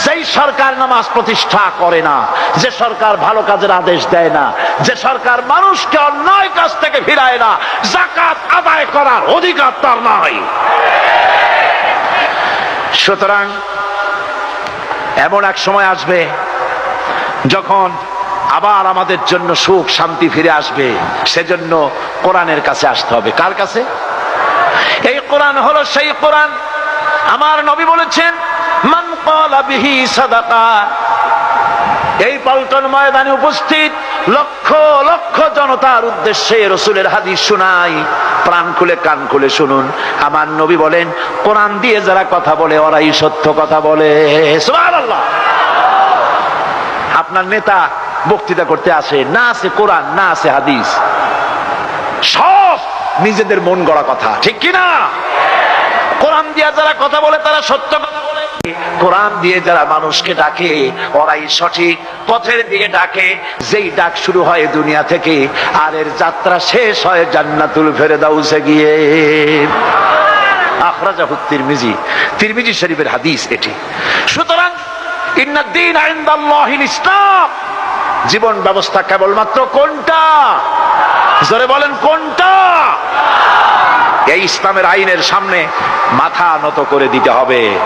যেই সরকার নামাজ প্রতিষ্ঠা করে না, যে সরকার ভালো কাজের আদেশ দেয় না, যে সরকার মানুষকে অন্যায় কাজ থেকে ফিরায় না, যাকাত আদায় করার অধিকার তার নাই। সুতরাং এমন এক সময় আসবে যখন আবার আমাদের জন্য সুখ শান্তি ফিরে আসবে। সেজন্য কোরআনের কাছে আসতে হবে। কার কাছে? এই কোরআন হলো সেই কোরআন। আমার নবী বলেছেন, মান ক্বালা বিহি সাদাকা। এই পল্টন ময়দানে উপস্থিত লক্ষ লক্ষ জনতার উদ্দেশ্যে রাসূলের হাদিস শোনাই, প্রাণ খুলে কান খুলে শুনুন। আমার নবী বলেন, কোরআন দিয়ে যারা কথা বলে ওরাই সত্য কথা বলে। সুবহানাল্লাহ। আপনার নেতা বক্তৃতা করতে আসে, না আছে কোরআন, না আছে হাদিস, সব নিজেদের মন গড়া কথা, ঠিক কিনা? কোরআন দিয়ে যারা কথা বলে তারা সত্য কথা বলে, কোরআন দিয়ে যারা মানুষকে ডাকে ওরাই সঠিক পথের দিকে ডাকে। যেই ডাক শুরু হয় দুনিয়া থেকে, আর এর যাত্রা শেষ হয় জান্নাতুল ফেরদাউসে গিয়ে। আখরাজাহু তিরমিজি, তিরমিজি শরীফের হাদিস এটি। সুতরাং ইন্নাদ-দীন ইনদাল্লাহিল ইসলাম। জীবন ব্যবস্থা কেবলমাত্র কোনটা? জোরে বলেন, কোনটা? এই ইসলামের আইনের সামনে মাথা নত করে দিতে হবে।